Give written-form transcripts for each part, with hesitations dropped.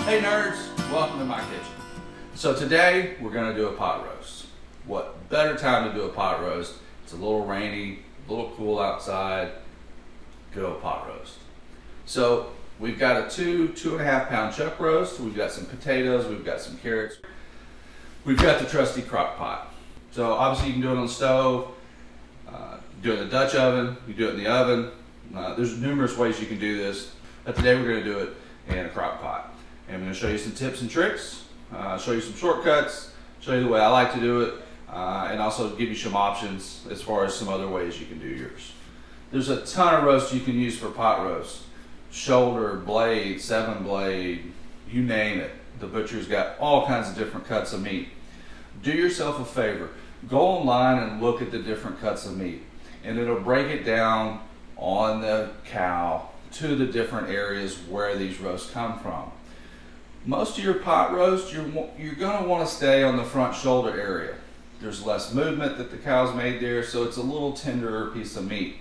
Hey nerds, welcome to my kitchen. So today we're going to do a pot roast. What better time to do a pot roast? It's a little rainy, a little cool outside. Good old pot roast. So we've got a 2.5 pound chuck roast. We've got some potatoes, we've got some carrots. We've got the trusty crock pot. So obviously you can do it on the stove, do it in the Dutch oven, you do it in the oven. There's numerous ways you can do this, but today we're going to do it in a crock pot. And I'm going to show you some tips and tricks, show you some shortcuts, show you the way I like to do it, and also give you some options as far as some other ways you can do yours. There's a ton of roasts you can use for pot roast. Shoulder, blade, 7 blade, you name it. The butcher's got all kinds of different cuts of meat. Do yourself a favor. Go online and look at the different cuts of meat. And it'll break it down on the cow to the different areas where these roasts come from. Most of your pot roast, you're going to want to stay on the front shoulder area. There's less movement that the cow's made there, so it's a little tenderer piece of meat.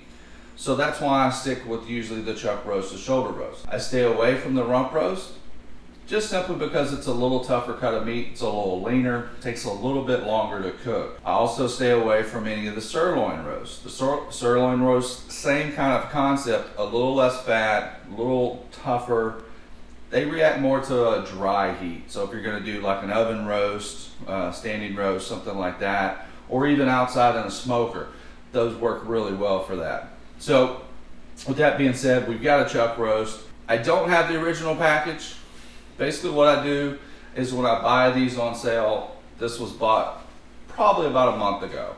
So that's why I stick with usually the chuck roast, the shoulder roast. I stay away from the rump roast, just simply because it's a little tougher cut of meat, it's a little leaner, takes a little bit longer to cook. I also stay away from any of the sirloin roast. The sirloin roast, same kind of concept, a little less fat, a little tougher. They react more to a dry heat. So if you're going to do like an oven roast, standing roast, something like that, or even outside in a smoker, those work really well for that. So with that being said, we've got a chuck roast. I don't have the original package. Basically what I do is when I buy these on sale, this was bought probably about a month ago.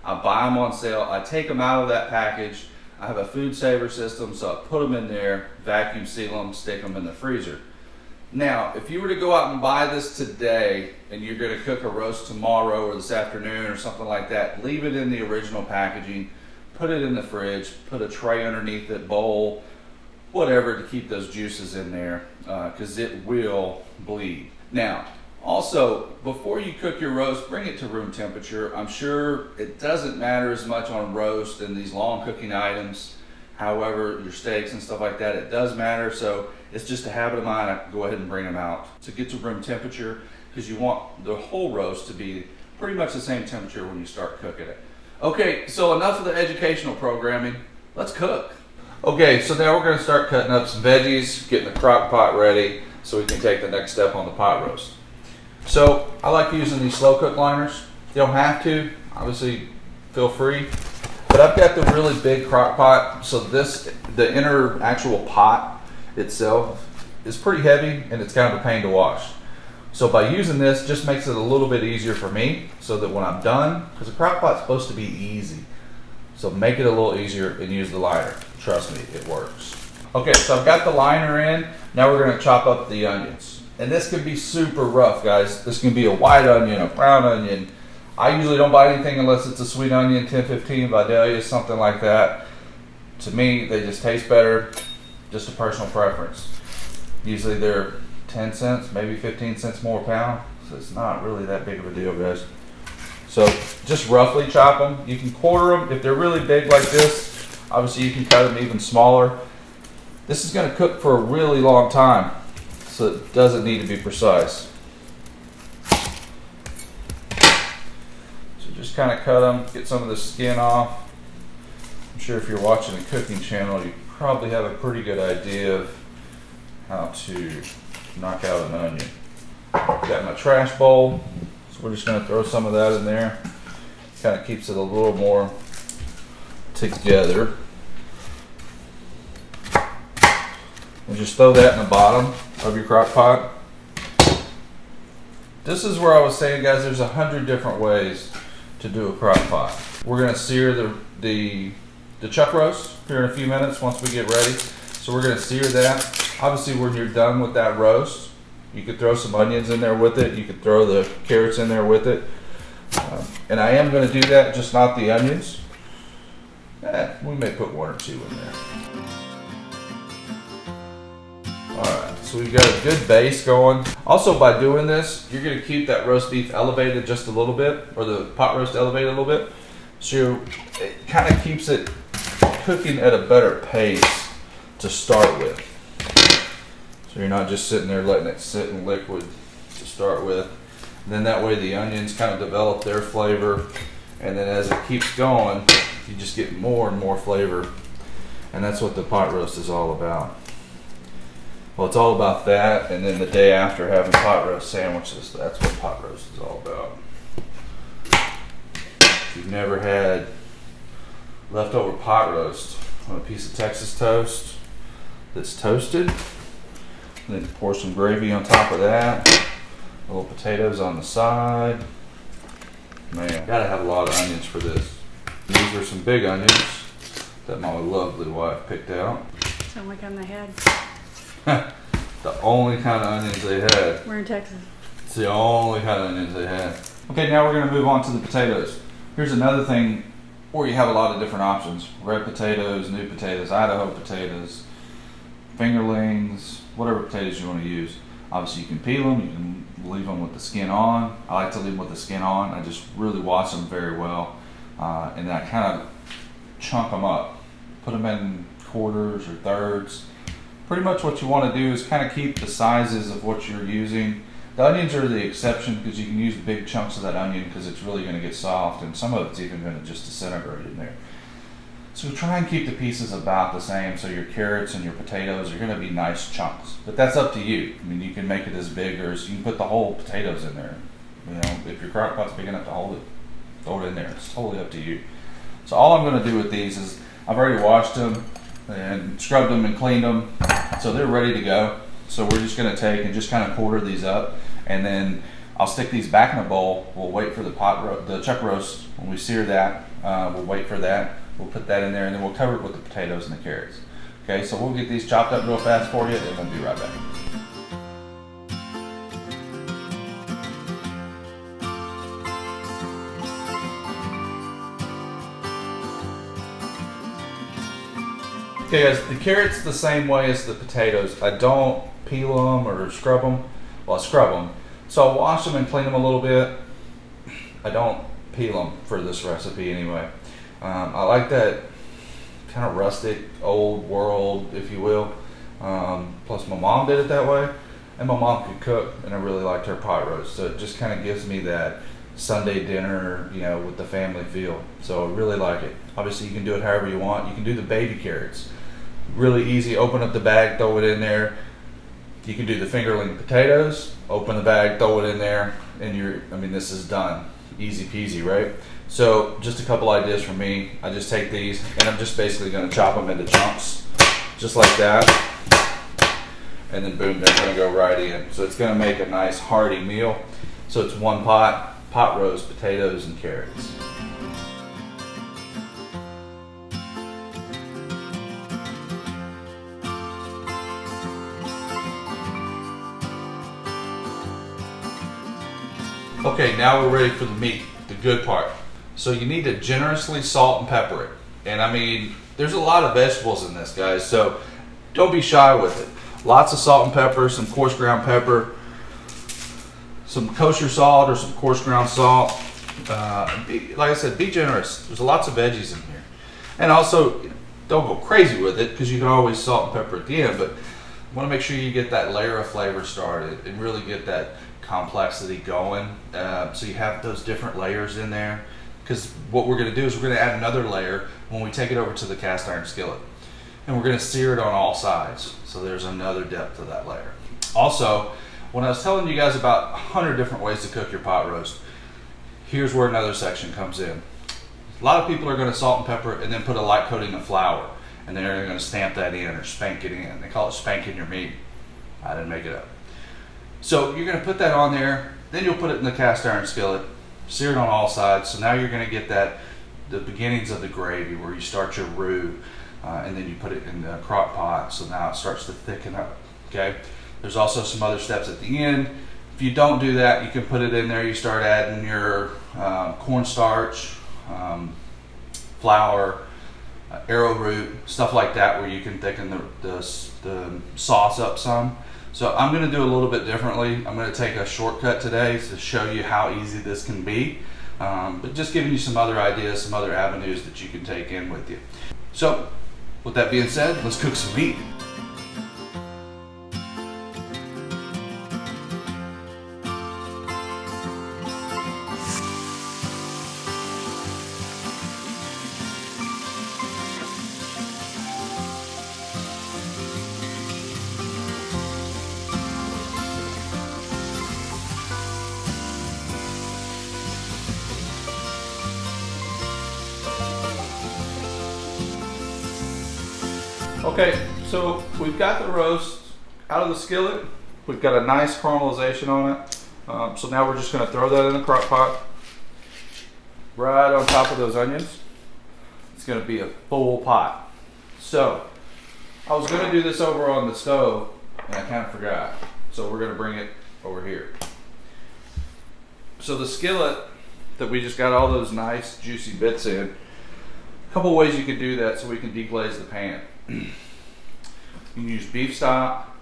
I buy them on sale, I take them out of that package. I have a food saver system, so I put them in there, vacuum seal them, stick them in the freezer. Now, if you were to go out and buy this today and you're going to cook a roast tomorrow or this afternoon or something like that, leave it in the original packaging, put it in the fridge, put a tray underneath it, bowl, whatever, to keep those juices in there, because it will bleed. Now, also, before you cook your roast, bring it to room temperature. I'm sure it doesn't matter as much on roast and these long cooking items. However, your steaks and stuff like that, it does matter. So it's just a habit of mine. I go ahead and bring them out to get to room temperature, because you want the whole roast to be pretty much the same temperature when you start cooking it. Okay, so enough of the educational programming. Let's cook. Okay, so now we're going to start cutting up some veggies, getting the crock pot ready so we can take the next step on the pot roast. So I like using these slow cook liners. You don't have to, obviously feel free. But I've got the really big crock pot, so the inner actual pot itself is pretty heavy and it's kind of a pain to wash. So by using this, just makes it a little bit easier for me, so that when I'm done, because the crock pot's supposed to be easy, so make it a little easier and use the liner. Trust me, it works. Okay, so I've got the liner in. Now we're going to chop up the onions. And this can be super rough, guys. This can be a white onion, a brown onion. I usually don't buy anything unless it's a sweet onion, 10-15 Vidalia, something like that. To me, they just taste better. Just a personal preference. Usually they're 10 cents, maybe 15 cents more a pound. So it's not really that big of a deal, guys. So just roughly chop them. You can quarter them. If they're really big like this, obviously you can cut them even smaller. This is going to cook for a really long time, so it doesn't need to be precise. So just kind of cut them, get some of the skin off. I'm sure if you're watching a cooking channel, you probably have a pretty good idea of how to knock out an onion. Got my trash bowl, so we're just going to throw some of that in there. Kind of keeps it a little more together. And just throw that in the bottom of your crock pot. This is where I was saying, guys, there's 100 different ways to do a crock pot. We're going to sear the chuck roast here in a few minutes once we get ready. So we're going to sear that. Obviously, when you're done with that roast, you could throw some onions in there with it. You could throw the carrots in there with it. And I am going to do that, just not the onions. We may put 1 or 2 in there. Alright, so we've got a good base going. Also, by doing this, you're going to keep that roast beef elevated just a little bit, or the pot roast elevated a little bit. So it kind of keeps it cooking at a better pace to start with. So So you're not just sitting there letting it sit in liquid to start with. And then that way the onions kind of develop their flavor, and then as it keeps going, you just get more and more flavor. And that's what the pot roast is all about. Well, it's all about that, and then the day after having pot roast sandwiches, that's what pot roast is all about. If you've never had leftover pot roast on a piece of Texas toast that's toasted, and then pour some gravy on top of that, little potatoes on the side. Man, gotta have a lot of onions for this. These are some big onions that my lovely wife picked out. Sound like I'm the head. The only kind of onions they had. We're in Texas. It's the only kind of onions they had. Okay, now we're going to move on to the potatoes. Here's another thing where you have a lot of different options. Red potatoes, new potatoes, Idaho potatoes, fingerlings, whatever potatoes you want to use. Obviously you can peel them, you can leave them with the skin on. I like to leave them with the skin on. I just really wash them very well. And then I kind of chunk them up. Put them in quarters or thirds. Pretty much what you want to do is kind of keep the sizes of what you're using. The onions are the exception because you can use big chunks of that onion because it's really going to get soft, and some of it's even going to just disintegrate in there. So try and keep the pieces about the same so your carrots and your potatoes are going to be nice chunks. But that's up to you. I mean, you can make it as big, or you can put the whole potatoes in there. You know, if your crock pot's big enough to hold it, throw it in there. It's totally up to you. So all I'm going to do with these is I've already washed them and scrubbed them and cleaned them, so they're ready to go. So we're just going to take and just kind of quarter these up, and then I'll stick these back in a bowl. We'll wait for the chuck roast. When we sear that, we'll wait for that. We'll put that in there, and then we'll cover it with the potatoes and the carrots. Okay, so we'll get these chopped up real fast for you, and we'll be right back. Okay guys, the carrots the same way as the potatoes. I don't peel them or scrub them. Well, I scrub them. So I'll wash them and clean them a little bit. I don't peel them for this recipe anyway. I like that kind of rustic, old world, if you will. Plus my mom did it that way. And my mom could cook, and I really liked her pot roast. So it just kind of gives me that Sunday dinner, you know, with the family feel. So I really like it. Obviously you can do it however you want. You can do the baby carrots. Really easy, open up the bag, throw it in there. You can do the fingerling potatoes, open the bag, throw it in there, and this is done. Easy peasy, right? So just a couple ideas from me. I just take these and I'm just basically gonna chop them into chunks, just like that. And then boom, they're gonna go right in. So it's gonna make a nice hearty meal. So it's one pot roast, potatoes and carrots. Okay, now we're ready for the meat, the good part. So you need to generously salt and pepper it. And I mean, there's a lot of vegetables in this, guys, so don't be shy with it. Lots of salt and pepper, some coarse ground pepper, some kosher salt or some coarse ground salt. Like I said, be generous. There's lots of veggies in here. And also, don't go crazy with it because you can always salt and pepper at the end, but you want to make sure you get that layer of flavor started and really get that complexity going. So you have those different layers in there, because what we're going to do is we're going to add another layer when we take it over to the cast iron skillet, and we're going to sear it on all sides. So there's another depth to that layer. Also, when I was telling you guys about 100 different ways to cook your pot roast, here's where another section comes in. A lot of people are going to salt and pepper and then put a light coating of flour, and then they're going to stamp that in or spank it in. They call it spanking your meat. I didn't make it up. So you're going to put that on there, then you'll put it in the cast iron skillet, sear it on all sides. So now you're going to get the beginnings of the gravy where you start your roux, and then you put it in the crock pot. So now it starts to thicken up. Okay. There's also some other steps at the end. If you don't do that, you can put it in there. You start adding your cornstarch, flour, arrowroot, stuff like that, where you can thicken the sauce up some. So I'm going to do a little bit differently. I'm going to take a shortcut today to show you how easy this can be, but just giving you some other ideas, some other avenues that you can take in with you. So with that being said, let's cook some meat. Okay, so we've got the roast out of the skillet. We've got a nice caramelization on it. So now we're just going to throw that in the crock pot right on top of those onions. It's going to be a full pot. So I was going to do this over on the stove and I kind of forgot. So we're going to bring it over here. So the skillet that we just got all those nice juicy bits in, a couple ways you could do that so we can deglaze the pan. You can use beef stock,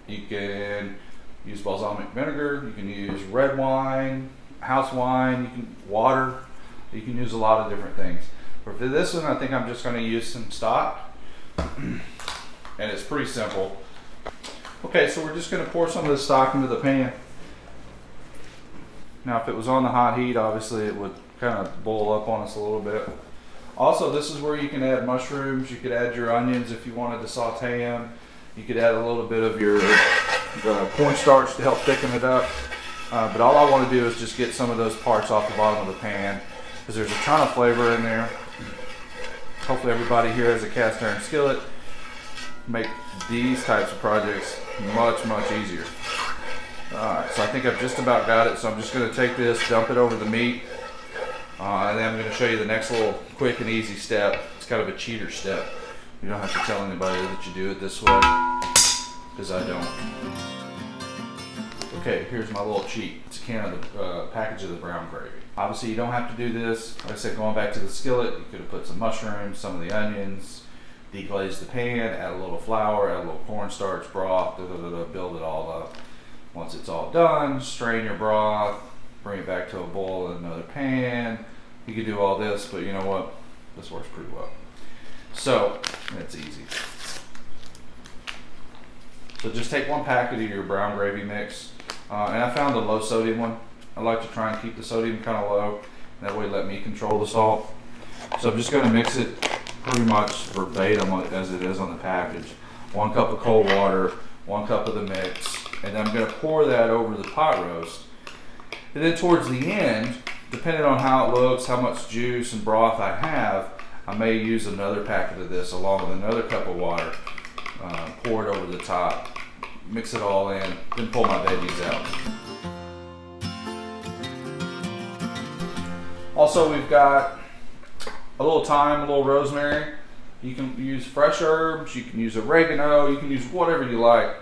you can use balsamic vinegar, you can use red wine, house wine, you can water, you can use a lot of different things. But for this one, I think I'm just going to use some stock, and it's pretty simple. Okay, so we're just going to pour some of the stock into the pan. Now, if it was on the hot heat, obviously it would kind of boil up on us a little bit. Also, this is where you can add mushrooms. You could add your onions if you wanted to saute them. You could add a little bit of your cornstarch to help thicken it up. But all I want to do is just get some of those parts off the bottom of the pan because there's a ton of flavor in there. Hopefully everybody here has a cast iron skillet. Make these types of projects much, much easier. Alright, so I think I've just about got it. So I'm just going to take this, dump it over the meat. And then I'm going to show you the next little quick and easy step. It's kind of a cheater step. You don't have to tell anybody that you do it this way, because I don't. Okay, here's my little cheat. It's a can of the package of the brown gravy. Obviously you don't have to do this. Like I said, going back to the skillet, you could have put some mushrooms, some of the onions, deglaze the pan, add a little flour, add a little cornstarch, broth, build it all up. Once it's all done, strain your broth, bring it back to a boil in another pan. You could do all this, but you know what? This works pretty well. So, it's easy. So just take one packet of your brown gravy mix. And I found a low sodium one. I like to try and keep the sodium kind of low. That way let me control the salt. So I'm just going to mix it pretty much verbatim as it is on the package. 1 cup of cold water, 1 cup of the mix. And then I'm going to pour that over the pot roast. And then towards the end, depending on how it looks, how much juice and broth I have, I may use another packet of this along with another cup of water. Pour it over the top, mix it all in, then pull my veggies out. Also, we've got a little thyme, a little rosemary. You can use fresh herbs, you can use oregano, you can use whatever you like.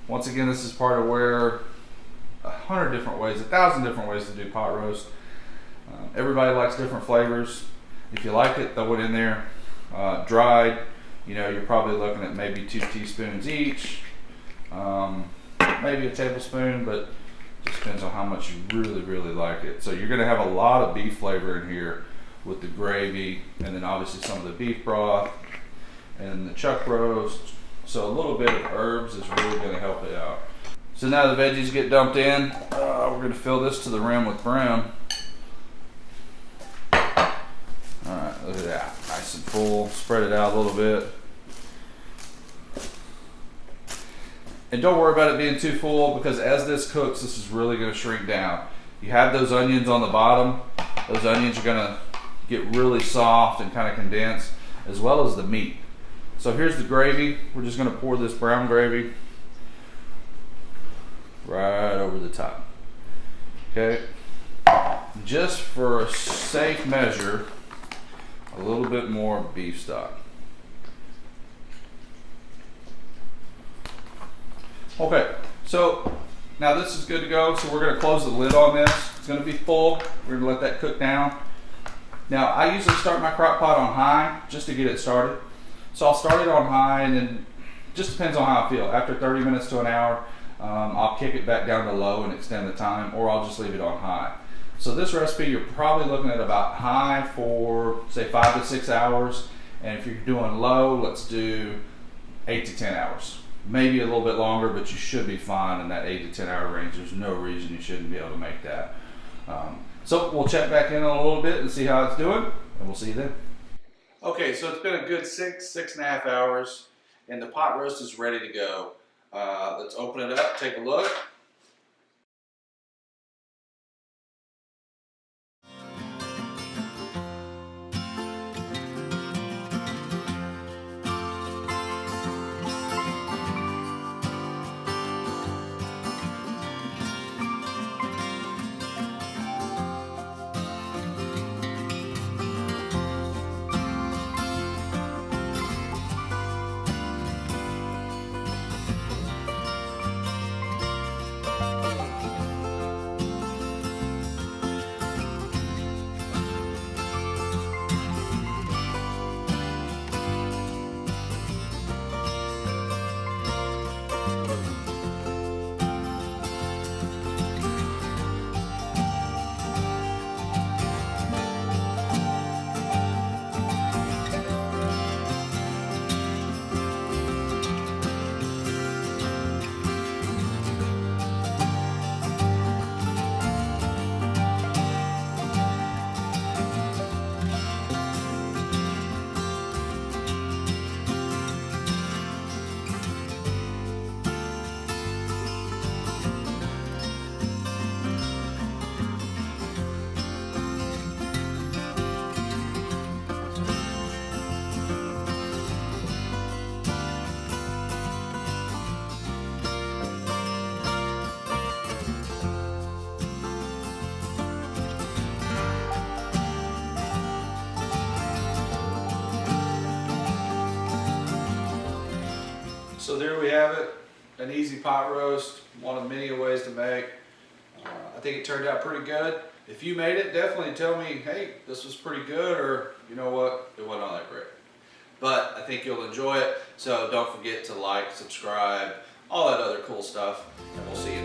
Once again, this is part of where 100 different ways, 1,000 different ways to do pot roast. Everybody likes different flavors. If you like it, throw it in there. Dried, you're probably looking at maybe 2 teaspoons each, maybe a tablespoon, but it just depends on how much you really, really like it. So you're going to have a lot of beef flavor in here with the gravy, and then obviously some of the beef broth and the chuck roast. So a little bit of herbs is really going to help it out. So now the veggies get dumped in. We're going to fill this to the rim with BRIM. Alright, look at that. Nice and full. Spread it out a little bit. And don't worry about it being too full, because as this cooks, this is really going to shrink down. You have those onions on the bottom. Those onions are going to get really soft and kind of condensed, as well as the meat. So here's the gravy. We're just going to pour this brown gravy right over the top. Okay. Just for a safe measure, a little bit more beef stock. Okay, so now this is good to go. So we're going to close the lid on this. It's going to be full. We're going to let that cook down. Now I usually start my crock pot on high just to get it started. So I'll start it on high, and then just depends on how I feel. After 30 minutes to an hour, I'll kick it back down to low and extend the time, or I'll just leave it on high. So this recipe, you're probably looking at about high for say 5 to 6 hours. And if you're doing low, let's do 8 to 10 hours. Maybe a little bit longer, but you should be fine in that 8 to 10 hour range. There's no reason you shouldn't be able to make that. So we'll check back in a little bit and see how it's doing, and we'll see you then. Okay, so it's been a good 6.5 hours, and the pot roast is ready to go. Let's open it up, take a look. So there we have it, an easy pot roast, one of many ways to make. I think it turned out pretty good. If you made it, definitely tell me, hey, this was pretty good, or you know what, it wasn't all that great. But I think you'll enjoy it, so don't forget to like, subscribe, all that other cool stuff, and we'll see you next time.